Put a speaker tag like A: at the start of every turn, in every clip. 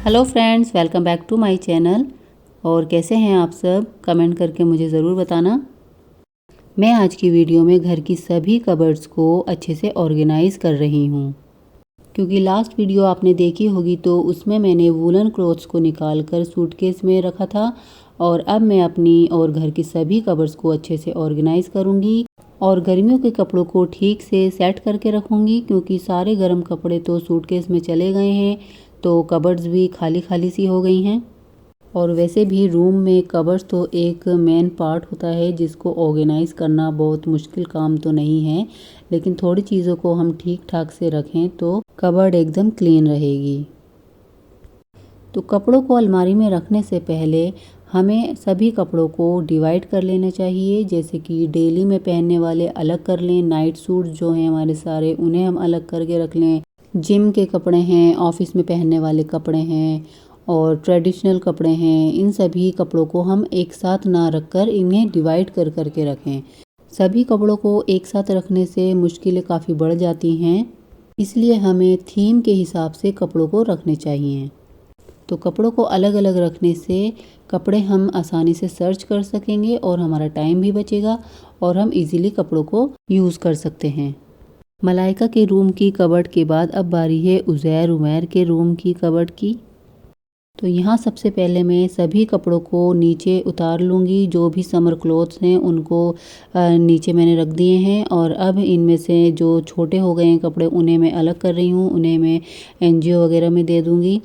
A: Hello friends, welcome back to my channel. और कैसे हैं आप सब, कमेंट करके मुझे ज़रूर बताना। मैं आज की वीडियो में घर की सभी कबर्ड्स को अच्छे से ऑर्गेनाइज़ कर रही हूँ, क्योंकि लास्ट वीडियो आपने देखी होगी तो उसमें मैंने वूलन क्लॉथ्स को निकाल कर सूटकेस में रखा था। और अब मैं अपनी और घर की सभी कबर्ड्स को अच्छे से ऑर्गेनाइज़ करूँगी और गर्मियों के कपड़ों को ठीक से सेट करके रखूँगी, क्योंकि सारे गर्म कपड़े तो सूटकेस में चले गए हैं, तो कबर्ड्स भी खाली खाली सी हो गई हैं। और वैसे भी रूम में कबर्ड्स तो एक मेन पार्ट होता है जिसको ऑर्गेनाइज़ करना बहुत मुश्किल काम तो नहीं है, लेकिन थोड़ी चीज़ों को हम ठीक ठाक से रखें तो कबर्ड एकदम क्लीन रहेगी। तो कपड़ों को अलमारी में रखने से पहले हमें सभी कपड़ों को डिवाइड कर लेना चाहिए, जैसे कि डेली में पहनने वाले अलग कर लें, नाइट सूट जो हैं हमारे सारे उन्हें हम अलग करके रख लें, जिम के कपड़े हैं, ऑफिस में पहनने वाले कपड़े हैं और ट्रेडिशनल कपड़े हैं, इन सभी कपड़ों को हम एक साथ ना रखकर इन्हें डिवाइड कर करके रखें। सभी कपड़ों को एक साथ रखने से मुश्किलें काफ़ी बढ़ जाती हैं, इसलिए हमें थीम के हिसाब से कपड़ों को रखने चाहिए। तो कपड़ों को अलग अलग रखने से कपड़े हम आसानी से सर्च कर सकेंगे और हमारा टाइम भी बचेगा और हम इजीली कपड़ों को यूज़ कर सकते हैं। मलाइका के रूम की कबर्ड के बाद अब बारी है उज़ैर उमैर के रूम की कबर्ड की। तो यहाँ सबसे पहले मैं सभी कपड़ों को नीचे उतार लूँगी, जो भी समर क्लॉथ्स हैं उनको नीचे मैंने रख दिए हैं। और अब इनमें से जो छोटे हो गए हैं कपड़े उन्हें मैं अलग कर रही हूँ, उन्हें मैं एनजीओ वगैरह में दे दूँगी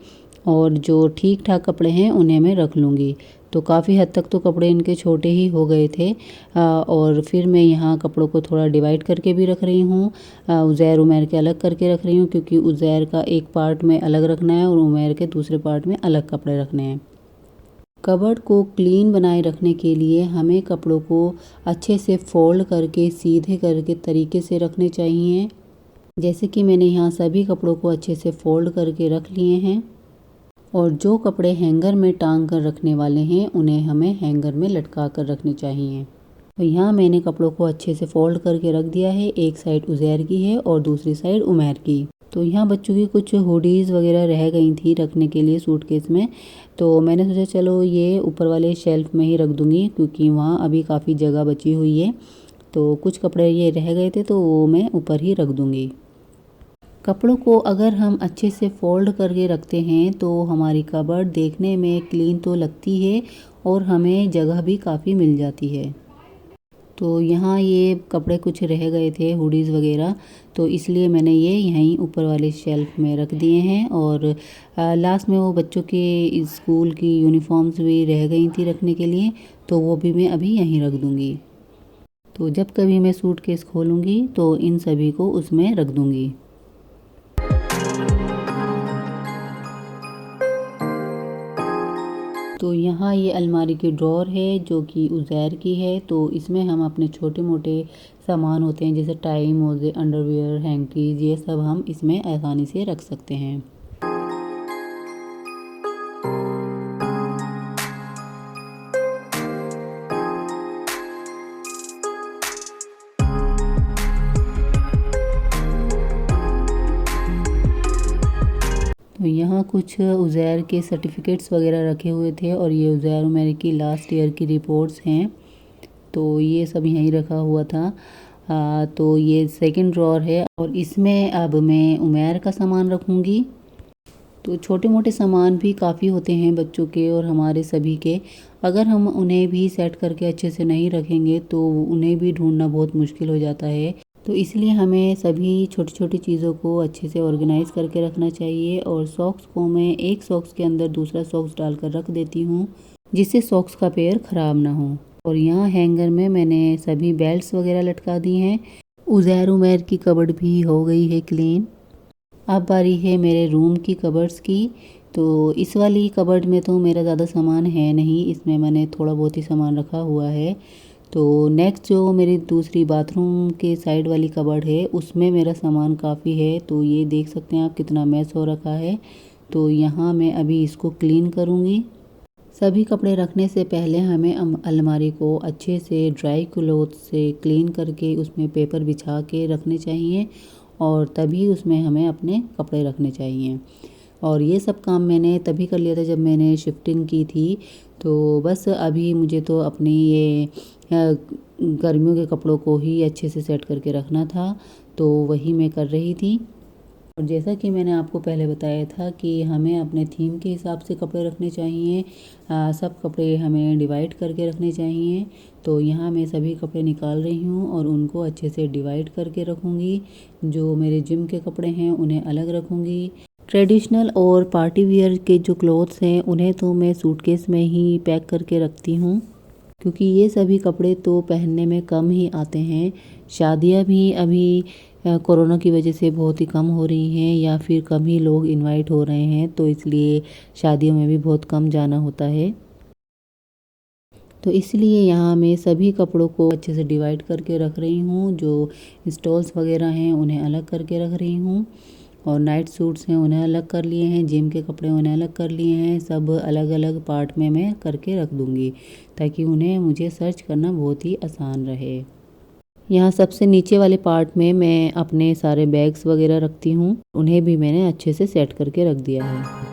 A: और जो ठीक ठाक कपड़े हैं उन्हें मैं रख लूँगी। तो काफ़ी हद तक तो कपड़े इनके छोटे ही हो गए थे और फिर मैं यहाँ कपड़ों को थोड़ा डिवाइड करके भी रख रही हूँ, उज़ैर उमैर के अलग करके रख रही हूँ, क्योंकि उज़ैर का एक पार्ट में अलग रखना है और उमैर के दूसरे पार्ट में अलग कपड़े रखने हैं। कबर्ड को क्लीन बनाए रखने के लिए हमें कपड़ों को अच्छे से फोल्ड करके सीधे करके तरीके से रखने चाहिए, जैसे कि मैंने यहाँ सभी कपड़ों को अच्छे से फोल्ड करके रख लिए हैं। और जो कपड़े हैंगर में टांग कर रखने वाले हैं उन्हें हमें हैंगर में लटका कर रखने चाहिए। तो यहाँ मैंने कपड़ों को अच्छे से फोल्ड करके रख दिया है, एक साइड उज़ैर की है और दूसरी साइड उमैर की। तो यहाँ बच्चों की कुछ हुडीज़ वगैरह रह गई थी रखने के लिए सूटकेस में, तो मैंने सोचा चलो ये ऊपर वाले शेल्फ में ही रख दूँगी, क्योंकि वहाँ अभी काफ़ी जगह बची हुई है। तो कुछ कपड़े ये रह गए थे तो वो मैं ऊपर ही रख दूँगी। कपड़ों को अगर हम अच्छे से फोल्ड करके रखते हैं तो हमारी कबर्ड देखने में क्लीन तो लगती है और हमें जगह भी काफ़ी मिल जाती है। तो यहाँ ये कपड़े कुछ रह गए थे हुडीज़ वगैरह, तो इसलिए मैंने ये यहीं ऊपर वाले शेल्फ में रख दिए हैं। और लास्ट में वो बच्चों के स्कूल की यूनिफॉर्म्स भी रह गई थी रखने के लिए, तो वो भी मैं अभी यहीं रख दूँगी। तो जब कभी मैं सूटकेस खोलूँगी तो इन सभी को उसमें रख दूँगी। तो यहाँ ये अलमारी की ड्रॉर है जो कि उज़ैर की है, तो इसमें हम अपने छोटे मोटे सामान होते हैं जैसे टाई, मोज़े, अंडरवियर, हैंकीज़, ये सब हम इसमें आसानी से रख सकते हैं। तो यहाँ कुछ उज़ैर के सर्टिफिकेट्स वगैरह रखे हुए थे और ये उज़ैर उमैर की लास्ट ईयर की रिपोर्ट्स हैं, तो ये सब यहीं रखा हुआ था। तो ये सेकंड ड्रॉर है और इसमें अब मैं उमैर का सामान रखूँगी। तो छोटे मोटे सामान भी काफ़ी होते हैं बच्चों के और हमारे सभी के, अगर हम उन्हें भी सेट करके अच्छे से नहीं रखेंगे तो उन्हें भी ढूंढना बहुत मुश्किल हो जाता है। तो इसलिए हमें सभी छोटी छोटी चीज़ों को अच्छे से ऑर्गेनाइज़ करके रखना चाहिए। और सॉक्स को मैं एक सॉक्स के अंदर दूसरा सॉक्स डालकर रख देती हूँ, जिससे सॉक्स का पेयर ख़राब ना हो। और यहाँ हैंगर में मैंने सभी बेल्ट्स वगैरह लटका दी हैं। उज़ैर उमैर की कबर्ड भी हो गई है क्लीन। अब बारी है मेरे रूम की कबर्ड्स की। तो इस वाली कबर्ड में तो मेरा ज़्यादा सामान है नहीं, इसमें मैंने थोड़ा बहुत ही सामान रखा हुआ है। तो नेक्स्ट जो मेरी दूसरी बाथरूम के साइड वाली कबर्ड है उसमें मेरा सामान काफ़ी है, तो ये देख सकते हैं आप कितना मैस हो रखा है। तो यहाँ मैं अभी इसको क्लीन करूँगी। सभी कपड़े रखने से पहले हमें अलमारी को अच्छे से ड्राई क्लॉथ से क्लीन करके उसमें पेपर बिछा के रखने चाहिए और तभी उसमें हमें अपने कपड़े रखने चाहिए। और ये सब काम मैंने तभी कर लिया था जब मैंने शिफ्टिंग की थी। तो बस अभी मुझे तो अपनी ये गर्मियों के कपड़ों को ही अच्छे से सेट करके रखना था, तो वही मैं कर रही थी। और जैसा कि मैंने आपको पहले बताया था कि हमें अपने थीम के हिसाब से कपड़े रखने चाहिए, सब कपड़े हमें डिवाइड करके रखने चाहिए। तो यहाँ मैं सभी कपड़े निकाल रही हूँ और उनको अच्छे से डिवाइड करके रखूँगी। जो मेरे जिम के कपड़े हैं उन्हें अलग रखूँगी। ट्रेडिशनल और पार्टी वियर के जो क्लोथ्स हैं उन्हें तो मैं सूटकेस में ही पैक करके रखती हूँ, क्योंकि ये सभी कपड़े तो पहनने में कम ही आते हैं। शादियाँ भी अभी कोरोना की वजह से बहुत ही कम हो रही हैं, या फिर कम ही लोग इनवाइट हो रहे हैं, तो इसलिए शादियों में भी बहुत कम जाना होता है। तो इसलिए यहाँ मैं सभी कपड़ों को अच्छे से डिवाइड करके रख रही हूँ। जो स्टॉल्स वगैरह हैं उन्हें अलग करके रख रही हूँ, और नाइट सूट्स हैं उन्हें अलग कर लिए हैं, जिम के कपड़े उन्हें अलग कर लिए हैं। सब अलग अलग पार्ट में मैं करके रख दूँगी, ताकि उन्हें मुझे सर्च करना बहुत ही आसान रहे। यहाँ सबसे नीचे वाले पार्ट में मैं अपने सारे बैग्स वगैरह रखती हूँ, उन्हें भी मैंने अच्छे से सेट करके रख दिया है।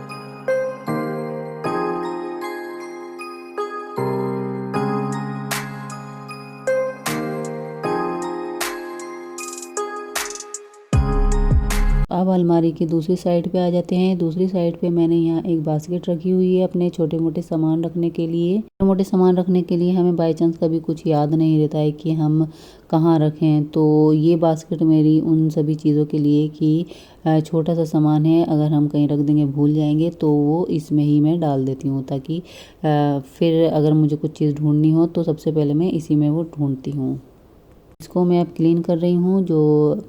A: अब अलमारी की दूसरी साइड पे आ जाते हैं। दूसरी साइड पे मैंने यहाँ एक बास्केट रखी हुई है अपने छोटे मोटे सामान रखने के लिए। छोटे मोटे सामान रखने के लिए हमें बाई चांस कभी कुछ याद नहीं रहता है कि हम कहाँ रखें, तो ये बास्केट मेरी उन सभी चीज़ों के लिए कि छोटा सा सामान है, अगर हम कहीं रख देंगे भूल जाएंगे तो वो इसमें ही मैं डाल देती हूँ, ताकि फिर अगर मुझे कुछ चीज़ ढूंढनी हो तो सबसे पहले मैं इसी में वो ढूंढती हूँ। इसको मैं अब क्लीन कर रही हूँ। जो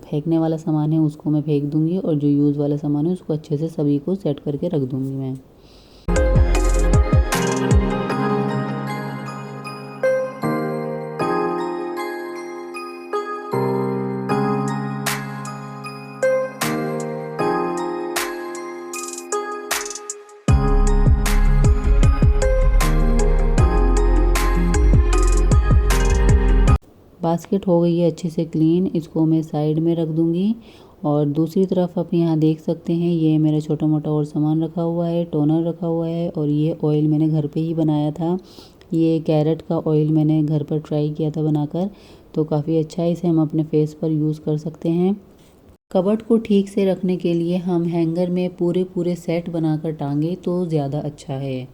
A: फेंकने वाला सामान है उसको मैं फेंक दूँगी, और जो यूज़ वाला सामान है उसको अच्छे से सभी को सेट करके रख दूँगी मैं। बास्केट हो गई है अच्छे से क्लीन, इसको मैं साइड में रख दूँगी। और दूसरी तरफ आप यहाँ देख सकते हैं, ये मेरा छोटा मोटा और सामान रखा हुआ है, टोनर रखा हुआ है, और ये ऑयल मैंने घर पे ही बनाया था। ये कैरेट का ऑयल मैंने घर पर ट्राई किया था बनाकर, तो काफ़ी अच्छा है, इसे हम अपने फेस पर यूज़ कर सकते हैं। कबर्ड को ठीक से रखने के लिए हम हैंगर में पूरे पूरे सेट बनाकर टांगे तो ज़्यादा अच्छा है।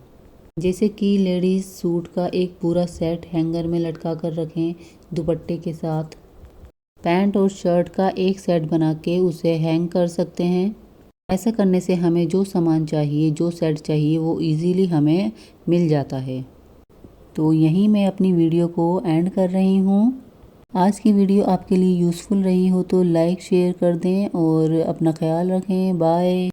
A: जैसे कि लेडीज़ सूट का एक पूरा सेट हैंगर में लटका कर रखें दुपट्टे के साथ। पैंट और शर्ट का एक सेट बना के उसे हैंग कर सकते हैं। ऐसा करने से हमें जो सामान चाहिए, जो सेट चाहिए, वो इजीली हमें मिल जाता है। तो यहीं मैं अपनी वीडियो को एंड कर रही हूँ। आज की वीडियो आपके लिए यूज़फुल रही हो तो लाइक शेयर कर दें और अपना ख्याल रखें। बाय।